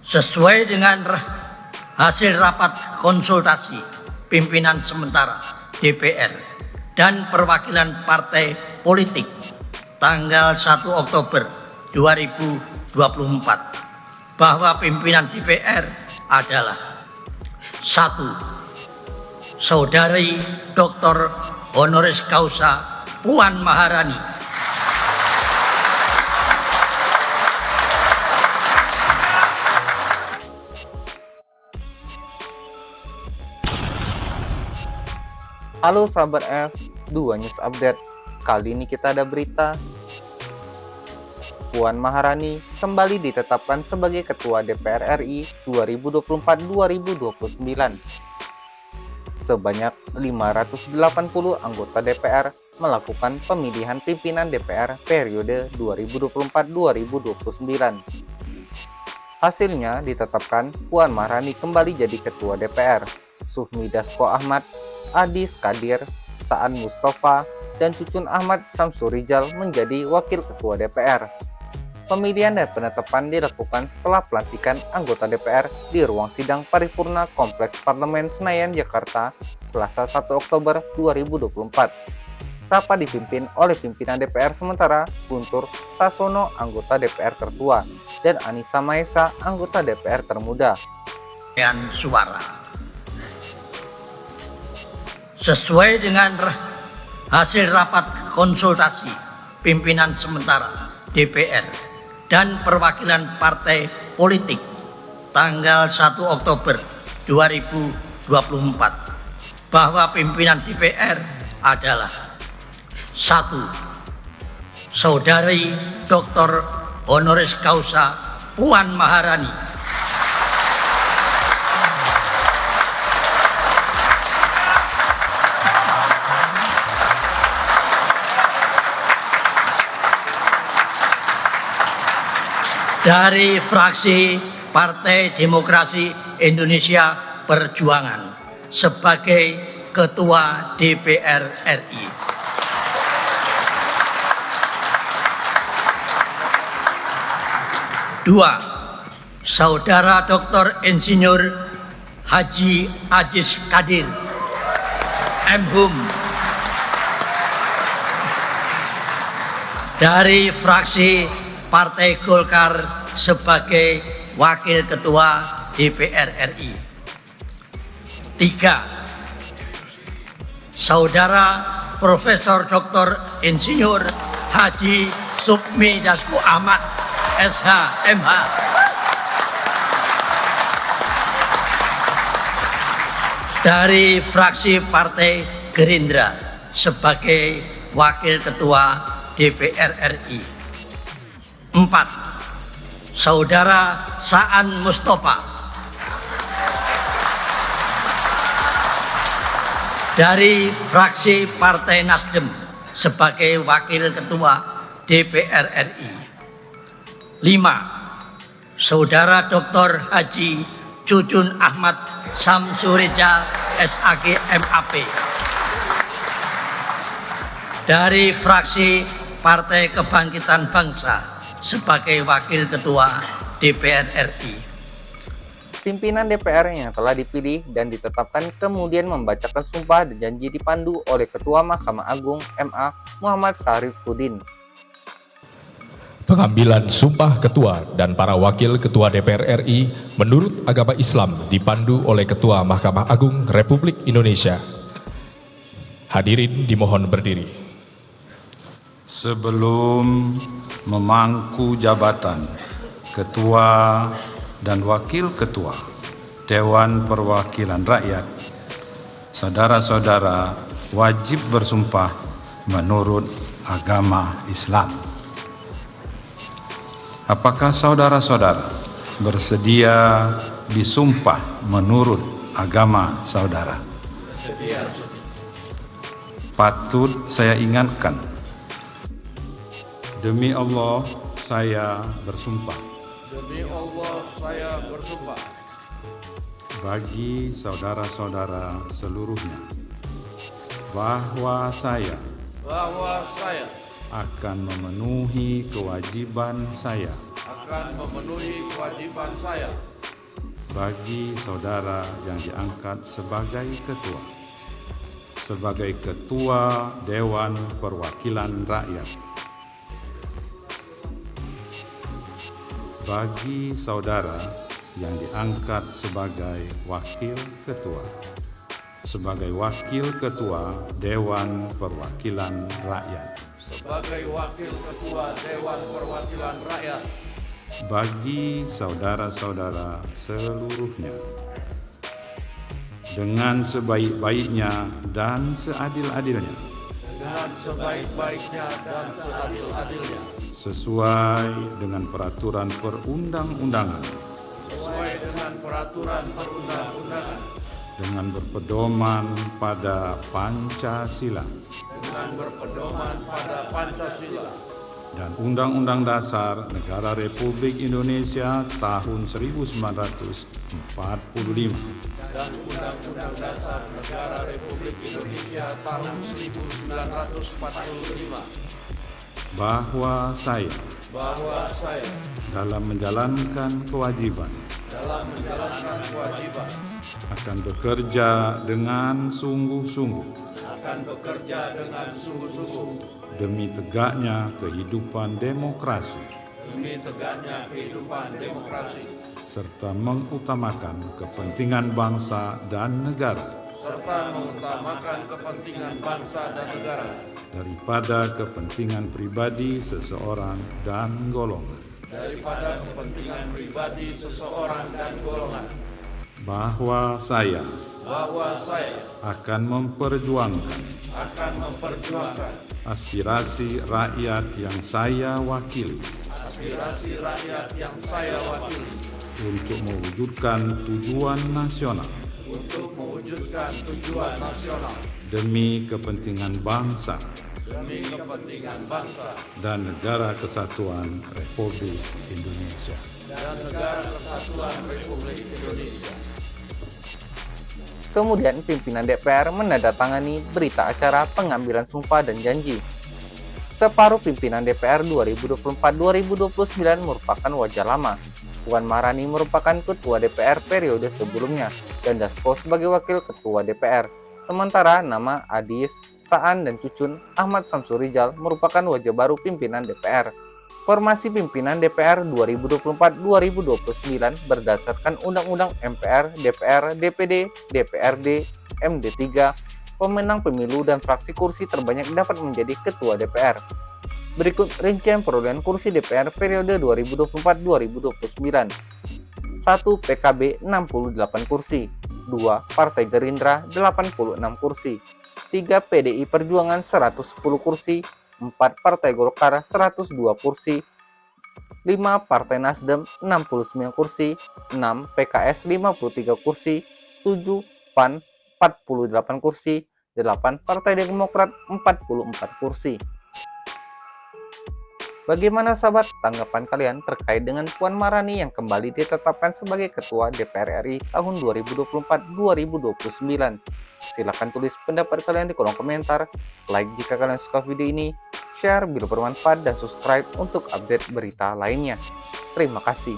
Sesuai dengan hasil rapat konsultasi pimpinan sementara DPR dan perwakilan partai politik tanggal 1 Oktober 2024 bahwa pimpinan DPR adalah 1. Saudari Dr. Honoris Causa Puan Maharani. Halo sahabat F2 News Update. Kali ini kita ada berita Puan Maharani kembali ditetapkan sebagai Ketua DPR RI 2024-2029. Sebanyak 580 anggota DPR melakukan pemilihan pimpinan DPR periode 2024-2029. Hasilnya ditetapkan Puan Maharani kembali jadi Ketua DPR. Suhmi Dasko Ahmad, Adis Kadir, Saan Mustafa, dan Cucun Ahmad Samsurijal menjadi Wakil Ketua DPR. Pemilihan dan penetapan dilakukan setelah pelantikan anggota DPR di ruang sidang paripurna Kompleks Parlemen Senayan, Jakarta, Selasa 1 Oktober 2024. Rapat dipimpin oleh pimpinan DPR sementara Guntur Sasono, anggota DPR tertua, dan Anissa Maesa, anggota DPR termuda. Dan suara. Sesuai dengan hasil rapat konsultasi pimpinan sementara DPR dan perwakilan partai politik tanggal 1 Oktober 2024 bahwa pimpinan DPR adalah 1. Saudari Dr. Honoris Causa Puan Maharani. Dari fraksi Partai Demokrasi Indonesia Perjuangan sebagai Ketua DPR RI. Dua, Saudara Dr. Insinyur Haji Adis Kadir, M.Hum, dari fraksi Partai Golkar sebagai Wakil Ketua DPR RI. 3. Saudara Profesor Dr. Insinyur Haji Suhmi Dasko Ahmad, SH, MH, dari fraksi Partai Gerindra sebagai Wakil Ketua DPR RI. 4. Saudara Saan Mustafa dari fraksi Partai Nasdem sebagai Wakil Ketua DPR RI. 5. Saudara Dr. Haji Cucun Ahmad Samsurijal, SAG, MAP, dari fraksi Partai Kebangkitan Bangsa sebagai Wakil Ketua DPR RI. Pimpinan DPR yang telah dipilih dan ditetapkan kemudian membacakan sumpah dan janji dipandu oleh Ketua Mahkamah Agung MA Muhammad Syarifuddin. Pengambilan sumpah ketua dan para wakil ketua DPR RI menurut agama Islam dipandu oleh Ketua Mahkamah Agung Republik Indonesia. Hadirin dimohon berdiri. Sebelum memangku jabatan Ketua dan Wakil Ketua Dewan Perwakilan Rakyat, saudara-saudara wajib bersumpah menurut agama Islam. Apakah saudara-saudara bersedia disumpah menurut agama saudara? Patut saya ingatkan, demi Allah saya bersumpah. Demi Allah saya bersumpah. Bagi saudara-saudara seluruhnya, bahwa saya akan memenuhi kewajiban saya bagi saudara yang diangkat sebagai ketua Dewan Perwakilan Rakyat, bagi saudara yang diangkat sebagai wakil ketua Dewan Perwakilan Rakyat, sebagai wakil ketua Dewan Perwakilan Rakyat, bagi saudara-saudara seluruhnya, dengan sebaik-baiknya dan seadil-adilnya, dengan sebaik-baiknya dan seadil-adilnya, sesuai dengan peraturan perundang-undangan, sesuai dengan peraturan perundang-undangan, dengan berpedoman pada Pancasila dengan berpedoman pada Pancasila dan Undang-Undang Dasar Negara Republik Indonesia tahun 1945, dan Undang-Undang Dasar Negara Republik Indonesia tahun 1945, bahwa saya bahwa saya dalam menjalankan kewajiban akan bekerja dengan sungguh-sungguh demi tegaknya kehidupan demokrasi serta mengutamakan kepentingan bangsa dan negara daripada kepentingan pribadi seseorang dan golongan, bahwa saya akan memperjuangkan aspirasi rakyat yang saya wakili untuk mewujudkan tujuan nasional demi kepentingan bangsa dan negara kesatuan Republik Indonesia. Kemudian pimpinan DPR menandatangani berita acara pengambilan sumpah dan janji. Separuh pimpinan DPR 2024-2029 merupakan wajah lama. Puan Maharani merupakan ketua DPR periode sebelumnya dan Dasko sebagai wakil ketua DPR. Sementara nama Adis, Saan, dan Cucun Ahmad Samsurijal merupakan wajah baru pimpinan DPR. Formasi pimpinan DPR 2024-2029 berdasarkan Undang-Undang MPR, DPR, DPD, DPRD, MD3, pemenang pemilu dan fraksi kursi terbanyak dapat menjadi ketua DPR. Berikut rincian perolehan kursi DPR periode 2024-2029. 1. PKB 68 kursi. 2. Partai Gerindra 86 kursi. 3. PDI Perjuangan 110 kursi. 4. Partai Golkar 102 kursi. 5. Partai Nasdem 69 kursi. 6. PKS 53 kursi. 7. PAN 48 kursi. 8. Partai Demokrat 44 kursi. Bagaimana sahabat tanggapan kalian terkait dengan Puan Maharani yang kembali ditetapkan sebagai Ketua DPR RI tahun 2024-2029? Silahkan tulis pendapat kalian di kolom komentar, like jika kalian suka video ini, share bila bermanfaat, dan subscribe untuk update berita lainnya. Terima kasih.